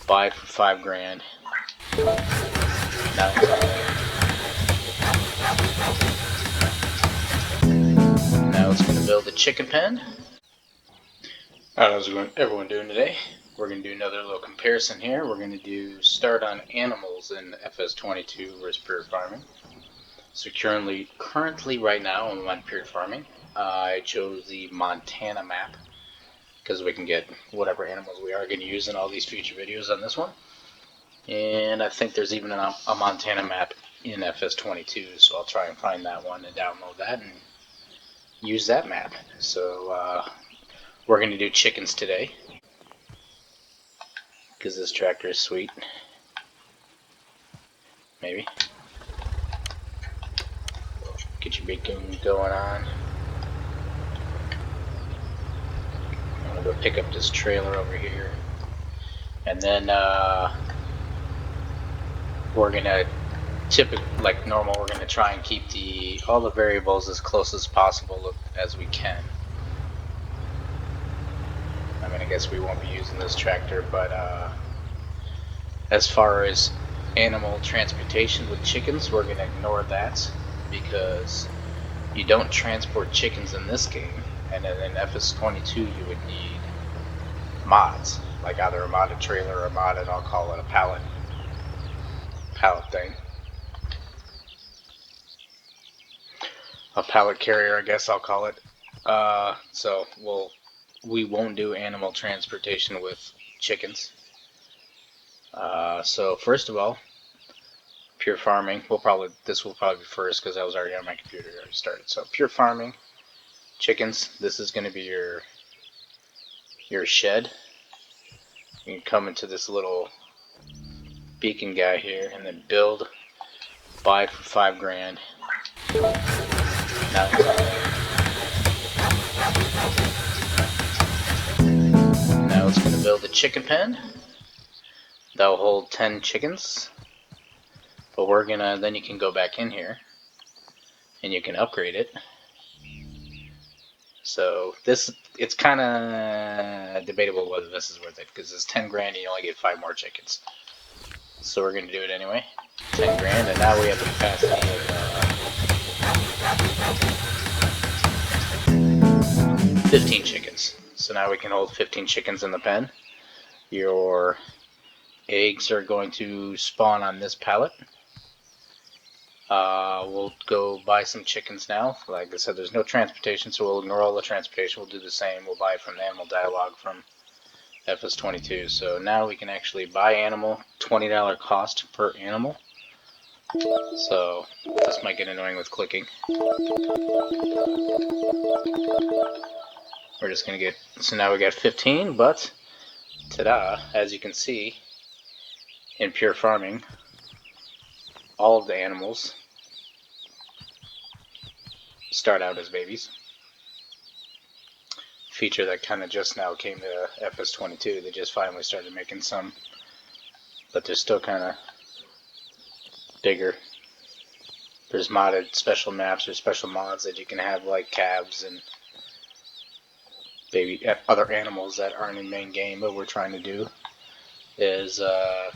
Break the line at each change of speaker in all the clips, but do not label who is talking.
Buy it for $5 grand. Now it's going to build a chicken pen. Alright, how's everyone doing today? We're going to do another little comparison here. We're going to start on animals in FS22 versus Pure Farming. So currently right now I'm on Pure Farming. I chose the Montana map because we can get whatever animals we are going to use in all these future videos on this one. And I think there's even a Montana map in FS22, so I'll try and find that one and download that and use that map. So we're going to do chickens today because this tractor is sweet. Maybe. Get your beacon going on. I'm going to go pick up this trailer over here. And then we're going to, like normal, we're going to try and keep all the variables as close as possible as we can. I mean, I guess we won't be using this tractor, but as far as animal transportation with chickens, we're going to ignore that because you don't transport chickens in this game, and then in FS22 you would need mods, like either a modded trailer or a modded, I'll call it a pallet thing. A pallet carrier, I guess I'll call it. So we won't do animal transportation with chickens. So first of all, Pure Farming, this will probably be first because I was already on my computer, already started. So Pure Farming, chickens, this is going to be your shed. You can come into this little beacon guy here and then buy it for $5 grand. Now it's going to build a chicken pen that will hold 10 chickens. But then you can go back in here and you can upgrade it. So it's kind of debatable whether this is worth it because it's 10 grand and you only get 5 more chickens. So we're going to do it anyway. 10 grand, and now we have the capacity of 15 chickens. So now we can hold 15 chickens in the pen. Your eggs are going to spawn on this pallet. We'll go buy some chickens now. Like I said, there's no transportation, so we'll ignore all the transportation. We'll do the same. We'll buy from the animal dialogue from FS22. So now we can actually buy animal, $20 cost per animal. So this might get annoying with clicking. We're just gonna so now we got 15, but ta-da, as you can see in Pure Farming, all of the animals start out as babies. Feature that kind of just now came to FS22. They just finally started making some, but they're still kind of bigger. There's modded special maps or special mods that you can have, like calves and other animals that aren't in main game, but we're trying to do as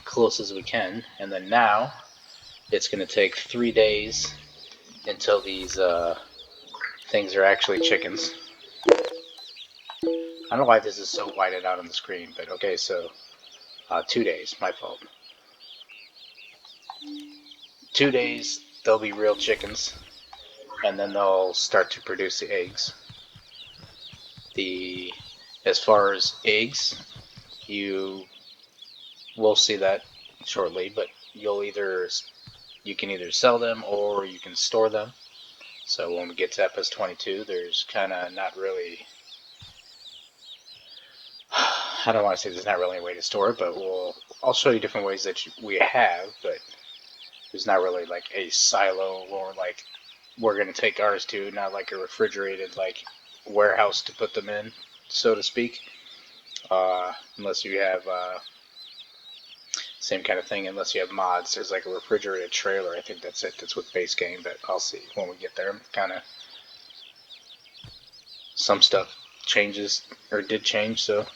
close as we can. And then now it's going to take 3 days until these things are actually chickens. I don't know why this is so whited out on the screen, but okay, so 2 days, my fault. 2 days, they'll be real chickens, and then they'll start to produce the eggs. As far as eggs, you will see that shortly, but you can either sell them or you can store them. So when we get to FS22, there's kind of not really, I don't want to say there's not really a way to store it, but I'll show you different ways that we have, but there's not really like a silo or like we're going to take ours to, not like a refrigerated like warehouse to put them in, so to speak, unless you have same kind of thing, unless you have mods. There's like a refrigerated trailer. I think that's it. That's with base game, but I'll see when we get there. Kind of some stuff changes or did change, so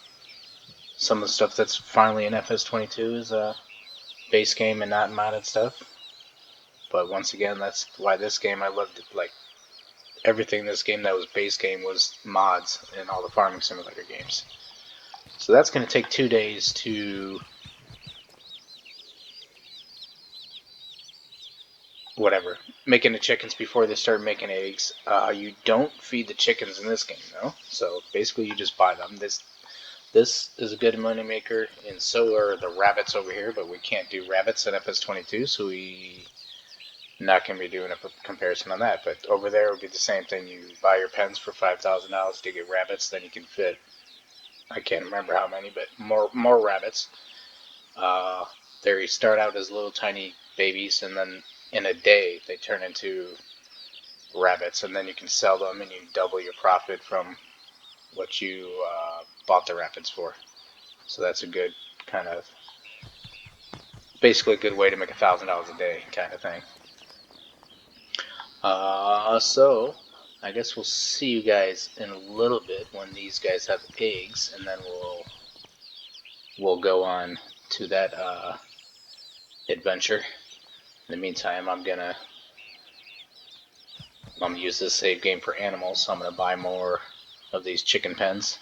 some of the stuff that's finally in FS22 is base game and not modded stuff. But once again, that's why this game I loved it. Like everything in this game that was base game was mods in all the farming simulator games. So that's going to take 2 days to whatever, making the chickens before they start making eggs. You don't feed the chickens in this game though, so basically you just buy them. This is a good money maker, and so are the rabbits over here, but we can't do rabbits in FS22, so we not going to be doing a comparison on that. But over there would be the same thing. You buy your pens for $5,000 to get rabbits, then you can fit, I can't remember how many, but more rabbits. They start out as little tiny babies, and then in a day they turn into rabbits, and then you can sell them and you double your profit from what you bought the rabbits for. So that's a good kind of, basically a good way to make $1,000 a day kind of thing. So I guess we'll see you guys in a little bit when these guys have eggs, and then we'll go on to that adventure. In the meantime, I'm gonna use this save game for animals, so I'm gonna buy more of these chicken pens,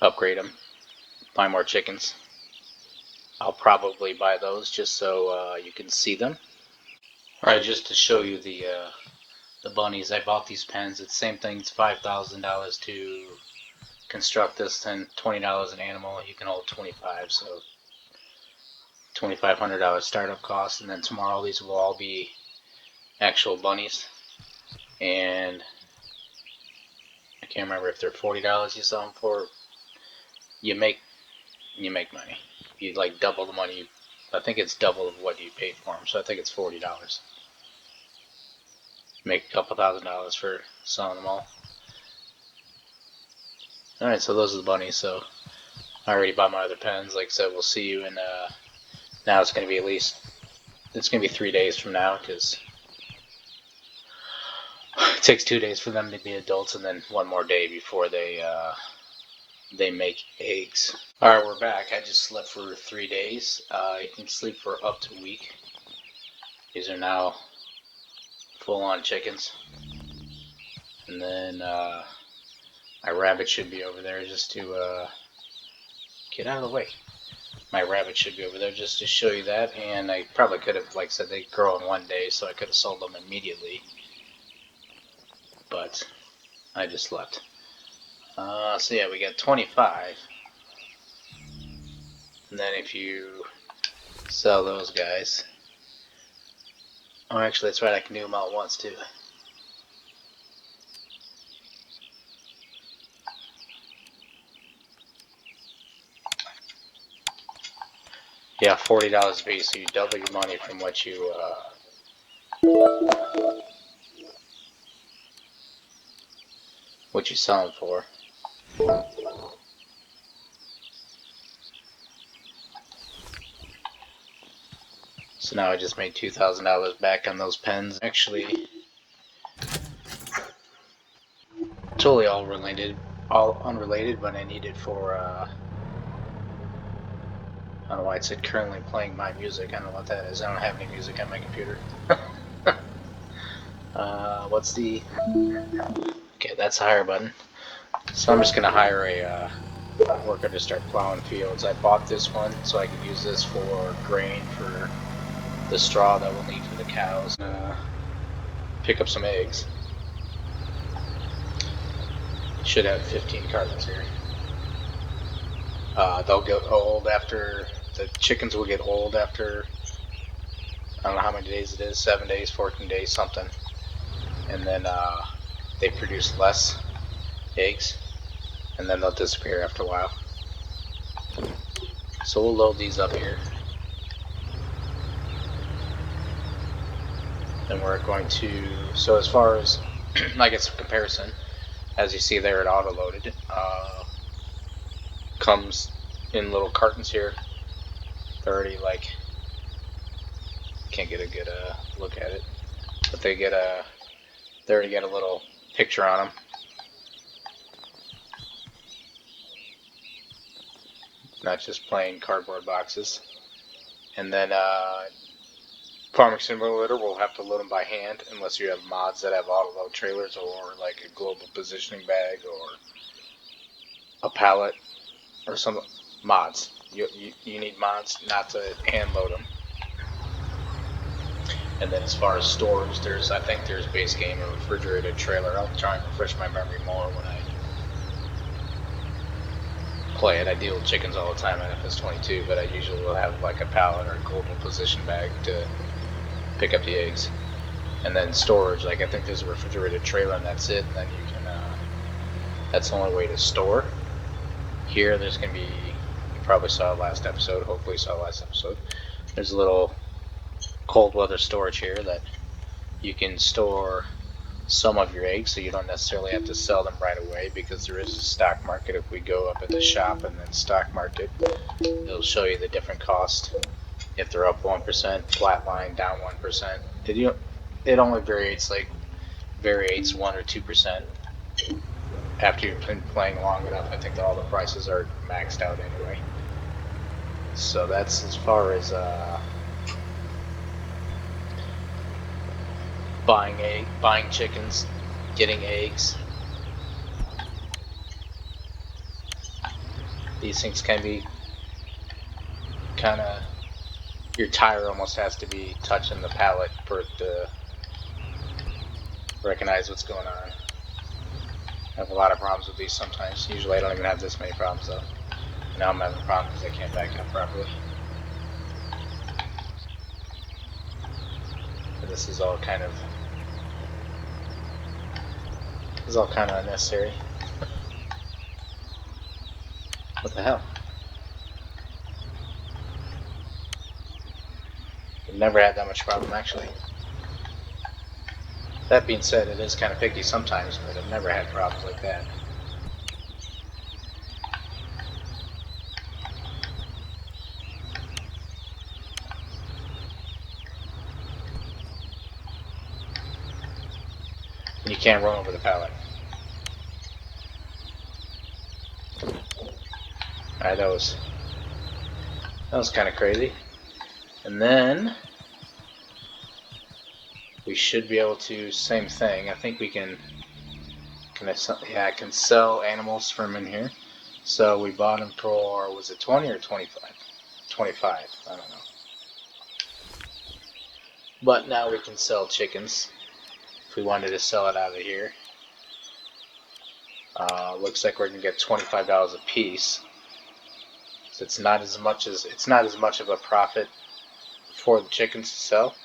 upgrade them, buy more chickens. I'll probably buy those just so you can see them. Alright, just to show you the bunnies, I bought these pens. It's the same thing. It's $5,000 to construct this, and $20 an animal. You can hold 25, so $2,500 startup cost, and then tomorrow these will all be actual bunnies. And I can't remember if they're $40 you sell them for. You make money. You like double the money. I think it's double of what you paid for them, so I think it's $40. Make a couple $1,000 for selling them all. Alright, so those are the bunnies. So I already bought my other pens. Like I said, we'll see you in now it's going to be it's going to be 3 days from now, because it takes 2 days for them to be adults, and then one more day before they make eggs. Alright, we're back. I just slept for 3 days. You can sleep for up to a week. These are now full-on chickens. And then my rabbit should be over there just to get out of the way. My rabbit should be over there just to show you that, and I probably could have, like I said, they grow in 1 day, so I could have sold them immediately. But I just slept. So yeah, we got 25. And then if you sell those guys, oh, actually that's right, I can do them all at once too. Yeah, $40 a piece, so you double your money from what you sell them for. So now I just made $2,000 back on those pens. Actually, totally all unrelated, but I need it for I don't know why it said currently playing my music. I don't know what that is. I don't have any music on my computer. What's the... Okay, that's the hire button. So I'm just going to hire a worker to start plowing fields. I bought this one so I can use this for grain, for the straw that we'll need for the cows. Pick up some eggs. Should have 15 cartons here. They'll get old after... The chickens will get old after... I don't know how many days it is. 7 days, 14 days, something. And then they produce less eggs, and then they'll disappear after a while. So we'll load these up here. Then we're going to, so as far as, I guess, comparison, as you see there, it auto-loaded. Comes in little cartons here. They're already like, can't get a good look at it, but they already get a little picture on them. not just plain cardboard boxes. And then Farming Simulator will have to load them by hand unless you have mods that have auto-load trailers or like a global positioning bag or a pallet or some mods. You need mods not to hand load them. And then as far as storage, I think there's base game and refrigerated trailer. I'll try and refresh my memory more when I play it. I deal with chickens all the time at FS22, but I usually will have like a pallet or a global position bag to pick up the eggs. And then storage, like I think there's a refrigerated trailer and that's it. And then you can, that's the only way to store. Here, there's going to be, you probably saw last episode, hopefully you saw last episode. There's a little cold weather storage here that you can store some of your eggs, so you don't necessarily have to sell them right away, because there is a stock market. If we go up at the shop and then stock market, it'll show you the different cost. If they're up 1%, flat line, down 1%. It only variates 1 or 2%. After you've been playing long enough, I think all the prices are maxed out anyway. So that's as far as buying chickens, getting eggs. These things can be kind of, your tire almost has to be touching the pallet for it to recognize what's going on. I have a lot of problems with these sometimes. Usually I don't even have this many problems though. Now I'm having problems because I can't back up properly. And this is all kind of unnecessary. What the hell? I've never had that much problem actually. That being said, it is kind of picky sometimes, but I've never had problems like that. And you can't run over the pallet. Alright, that was kind of crazy. And then we should be able to, same thing, I think we can I can sell animals from in here. So we bought them for, was it 20 or 25? 25, I don't know. But now we can sell chickens if we wanted to sell it out of here. Looks like we're gonna get $25 a piece. So it's not as much of a profit for the chickens to sell.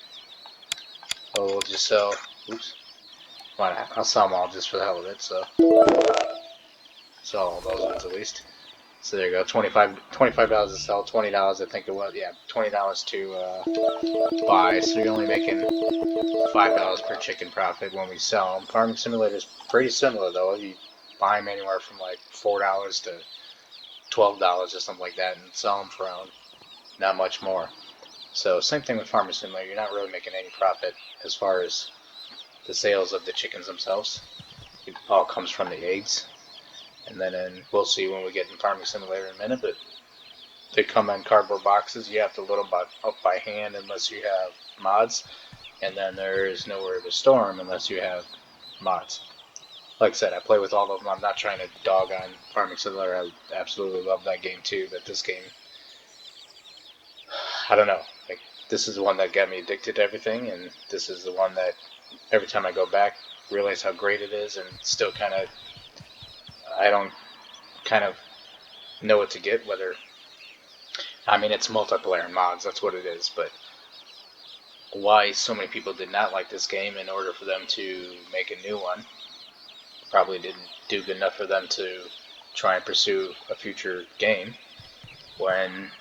So we'll just sell, oops, I'll sell them all just for the hell of it, so sell all those ones at least. So there you go, $25 to sell, $20 I think it was, yeah, $20 to buy, so you're only making $5 per chicken profit when we sell them. Farming Simulator is pretty similar though. You buy them anywhere from like $4 to $12 or something like that and sell them for around not much more. So same thing with Farming Simulator, you're not really making any profit as far as the sales of the chickens themselves. It all comes from the eggs. And then we'll see when we get in Farming Simulator in a minute, but they come in cardboard boxes. You have to load them up by hand unless you have mods. And then there is nowhere to store them unless you have mods. Like I said, I play with all of them. I'm not trying to dog on Farming Simulator. I absolutely love that game too, but this game, I don't know. Like, this is the one that got me addicted to everything, and this is the one that every time I go back, realize how great it is, and still I don't kind of know what to get, whether, I mean, it's multiplayer and mods, that's what it is, but why so many people did not like this game in order for them to make a new one, probably didn't do good enough for them to try and pursue a future game, when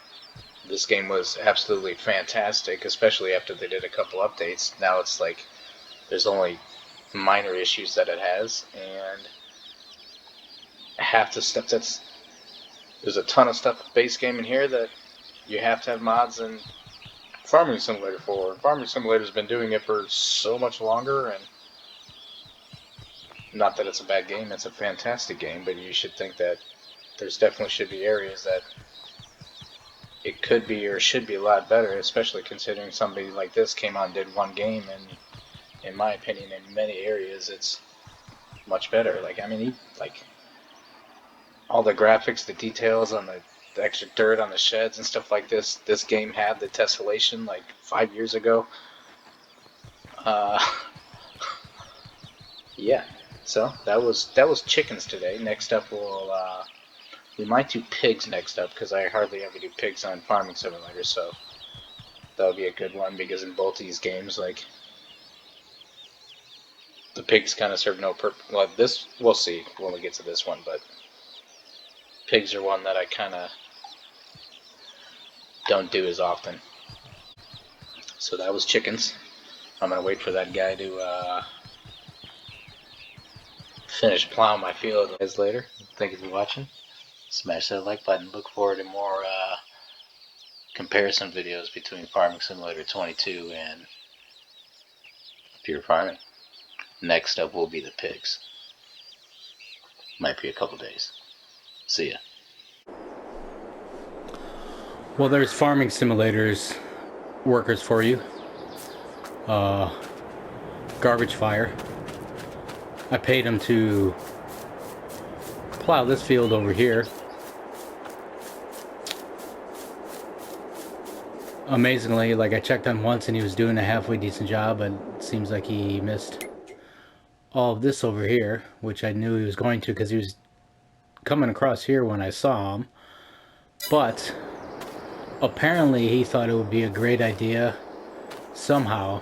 this game was absolutely fantastic, especially after they did a couple updates. Now it's like there's only minor issues that it has, and half the stuff there's a ton of stuff base game in here that you have to have mods and Farming Simulator for. Farming Simulator's been doing it for so much longer, and not that it's a bad game, it's a fantastic game, but you should think that there's definitely should be areas that it could be or should be a lot better, especially considering somebody like this came out and did one game, and in my opinion, in many areas, it's much better. Like, I mean, like all the graphics, the details on the extra dirt on the sheds and stuff like this. This game had the tessellation like 5 years ago. Yeah. So that was chickens today. Next up, we might do pigs next up because I hardly ever do pigs on Farming Simulator. So that'll be a good one because in both these games, like the pigs kind of serve no purpose. Well, this we'll see when we get to this one, but pigs are one that I kind of don't do as often. So that was chickens. I'm gonna wait for that guy to finish plowing my field. Guys, later. Thank you for watching. Smash that like button. Look forward to more comparison videos between Farming Simulator 22 and Pure Farming. Next up will be the pigs. Might be a couple days. See ya.
Well, there's Farming Simulators workers for you. Garbage fire. I paid him to plow this field over here. Amazingly, like I checked on once and he was doing a halfway decent job, but it seems like he missed all of this over here, which I knew he was going to because he was coming across here when I saw him. But apparently he thought it would be a great idea somehow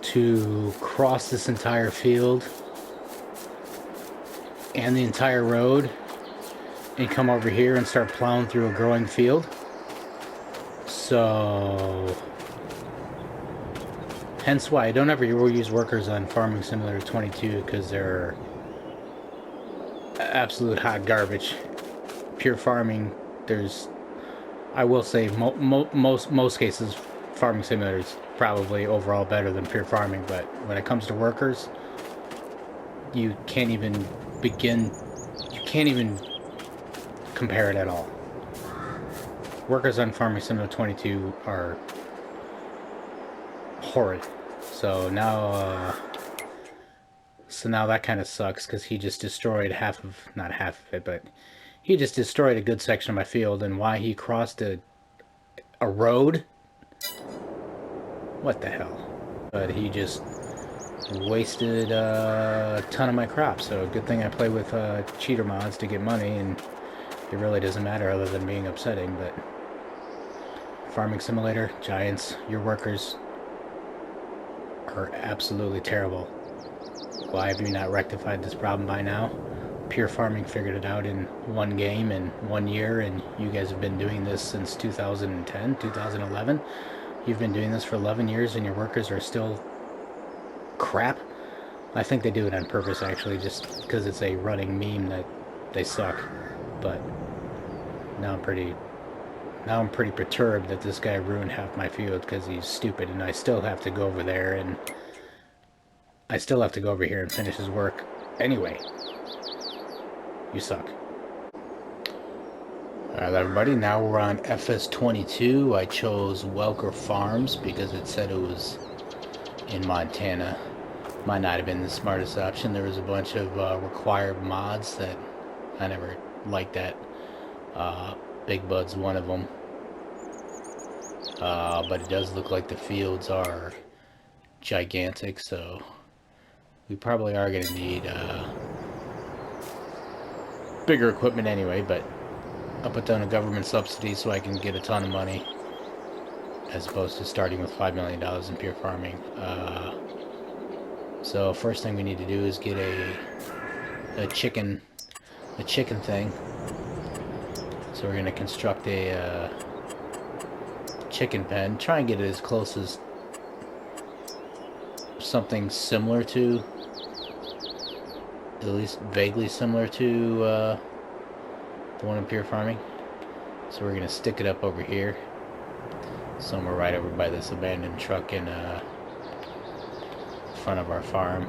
to cross this entire field and the entire road and come over here and start plowing through a growing field. So hence why I don't ever use workers on Farming Simulator 22 because they're absolute hot garbage. Pure Farming, there's, I will say most cases Farming Simulator is probably overall better than Pure Farming, but when it comes to workers, you can't even compare it at all. Workers on Farming Simulator 22 are horrid. So now that kind of sucks because he just destroyed not half of it, but he just destroyed a good section of my field. And why he crossed a road? What the hell? But he just wasted a ton of my crops. So good thing I play with cheater mods to get money, and it really doesn't matter other than being upsetting. But Farming Simulator, Giants, your workers are absolutely terrible. Why have you not rectified this problem by now? Pure Farming figured it out in one game in 1 year, and you guys have been doing this since 2010, 2011. You've been doing this for 11 years and your workers are still crap. I think they do it on purpose, actually, just because it's a running meme that they suck. But now I'm pretty perturbed that this guy ruined half my field because he's stupid, and I still have to go over there, and I still have to go over here and finish his work anyway. You suck. Alright, everybody, now we're on FS22. I chose Welker Farms because it said it was in Montana. Might not have been the smartest option. There was a bunch of required mods that I never liked that. Big Bud's one of them. But it does look like the fields are gigantic, so we probably are going to need bigger equipment anyway, but I'll put down a government subsidy so I can get a ton of money as opposed to starting with $5 million in Pure Farming. So first thing we need to do is get a chicken thing. So we're going to construct a chicken pen. Try and get it as close as something similar to, at least vaguely similar to the one in Pure Farming. So we're going to stick it up over here, somewhere right over by this abandoned truck in front of our farm.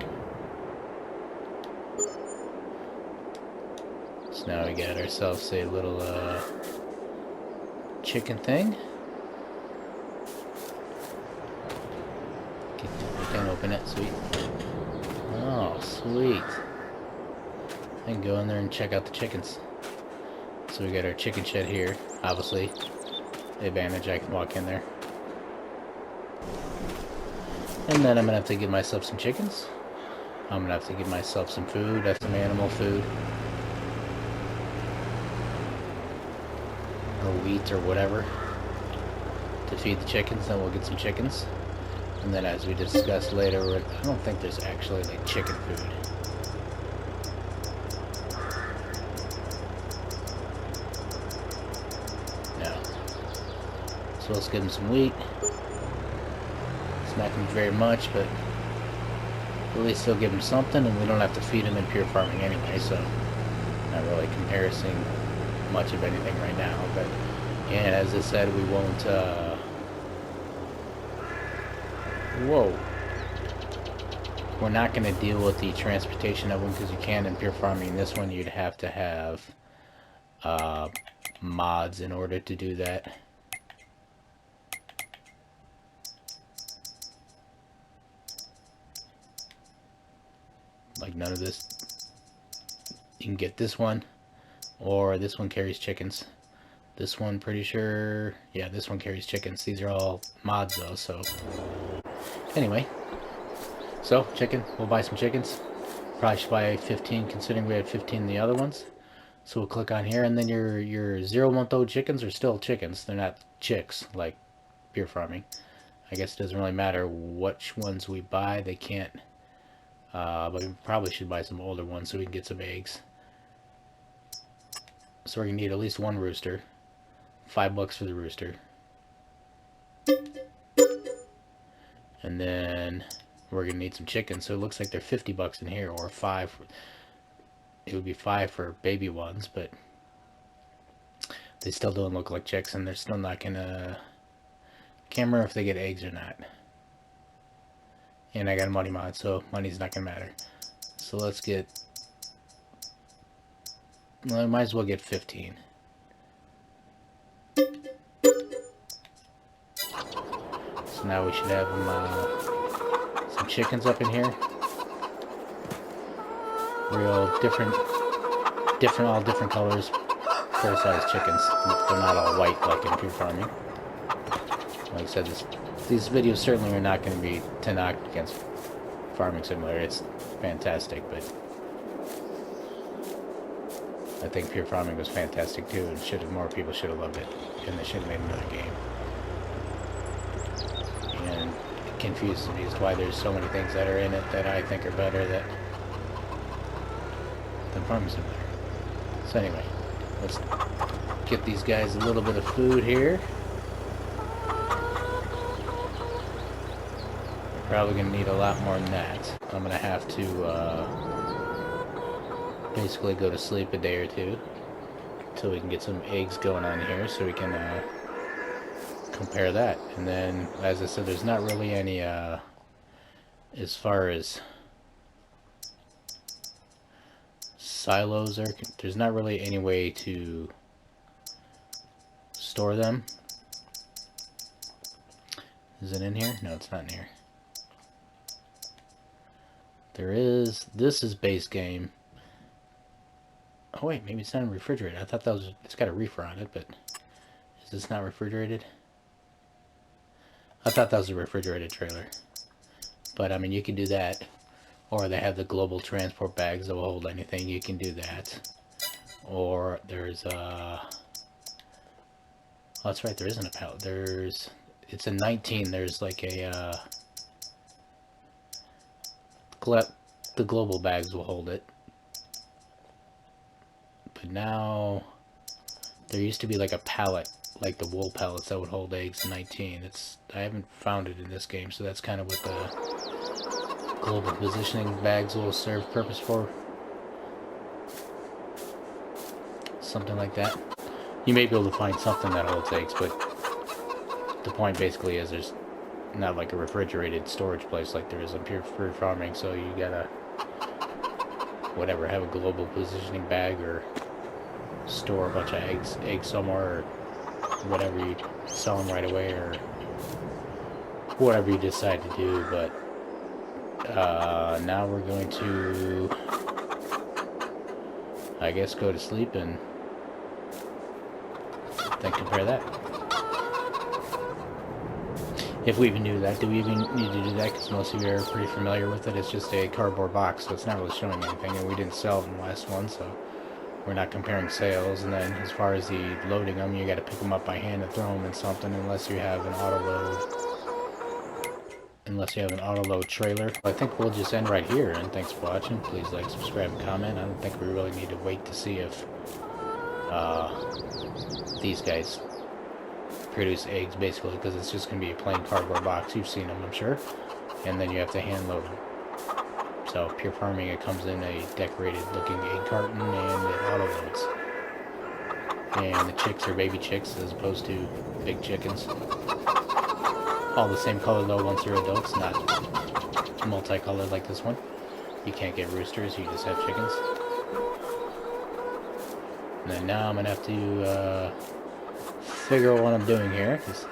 So now we got ourselves a little chicken thing. We can open it, sweet. Oh, sweet. I can go in there and check out the chickens. So we got our chicken shed here, obviously. The advantage, I can walk in there. And then I'm gonna have to give myself some chickens. I'm gonna have to give myself some food, that's some animal food. Or wheat or whatever. To feed the chickens, then we'll get some chickens. And then as we discussed later, I don't think there's actually like chicken food. No. So let's give them some wheat. It's not going to be very much, but at least they'll give them something, and we don't have to feed them in pure farming anyway, so not really comparing much of anything right now. But and as I said, we won't whoa. We're not going to deal with the transportation of them because you can in pure farming. This one you'd have to have mods in order to do that. Like none of this. You can get this one, or this one carries chickens. This one, pretty sure, yeah, this one carries chickens. These are all mods though, so anyway. So, chicken, we'll buy some chickens. Probably should buy 15 considering we had 15 in the other ones. So we'll click on here, and then your 0-month-old chickens are still chickens. They're not chicks like pure farming. I guess it doesn't really matter which ones we buy. They can't, but we probably should buy some older ones so we can get some eggs. So we're gonna need at least one rooster. $5 for the rooster. And then we're gonna need some chickens, so it looks like they're $50 in here, or 5. It would be 5 for baby ones, but they still don't look like chicks, and they're still not gonna. Can't remember if they get eggs or not. And I got a money mod, so money's not gonna matter. So let's get. Well, I might as well get 15. So now we should have them, some chickens up in here. Real different, all different colors, fair sized chickens. They're not all white like in pure farming. Like I said, these videos certainly are not going to be to knock against Farming Simulator. It's fantastic, but I think pure farming was fantastic too, and more people should have loved it, and they should have made another game. And it confuses me as to why there's so many things that are in it that I think are better than Farming Simulator. So anyway, let's get these guys a little bit of food here. We're probably going to need a lot more than that. I'm going to have to basically go to sleep a day or two until we can get some eggs going on here, so we can compare that. And then, as I said, there's not really any as far as silos are, there's not really any way to store them. Is it in here? No, it's not in here. There is, this is base game. Oh wait, maybe it's not in refrigerated. I thought that was, it's got a reefer on it, but is this not refrigerated? I thought that was a refrigerated trailer. But I mean, you can do that. Or they have the global transport bags that will hold anything. You can do that. Or there's oh, that's right, there isn't a pallet. There's, it's a 19. There's like a the global bags will hold it. But now there used to be like a pallet, like the wool pallets that would hold eggs in 19. It's, I haven't found it in this game, so that's kind of what the global positioning bags will serve purpose for. Something like that. You may be able to find something that holds eggs, but the point basically is there's not like a refrigerated storage place like there is in pure farming, so you gotta whatever, have a global positioning bag or store a bunch of eggs somewhere, or whatever you sell them right away or whatever you decide to do. But now we're going to, I guess, go to sleep and then compare that. If we even do that, do we even need to do that? Because most of you are pretty familiar with it. It's just a cardboard box, so it's not really showing anything, and we didn't sell it in the last one, so we're not comparing sales. And then as far as the loading them, you got to pick them up by hand and throw them in something, unless you have an auto load trailer. I think we'll just end right here, and thanks for watching. Please like, subscribe, and comment. I don't think we really need to wait to see if these guys produce eggs, basically, because it's just going to be a plain cardboard box. You've seen them, I'm sure. And then you have to hand load them. So Pure Farming, it comes in a decorated looking egg carton, and it auto loads. And the chicks are baby chicks as opposed to big chickens. All the same color though once they're adults, not multicolored like this one. You can't get roosters, you just have chickens. And then now I'm going to have to figure out what I'm doing here. This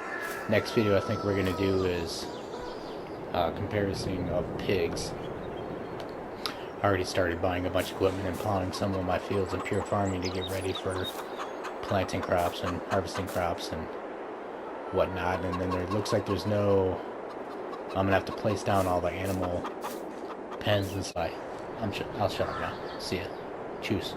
next video I think we're going to do is comparison of pigs. I already started buying a bunch of equipment and plowing some of my fields in Pure Farming to get ready for planting crops and harvesting crops and whatnot. And then there looks like there's no, I'm going to have to place down all the animal pens inside. I'll shut up now. See ya. Cheers.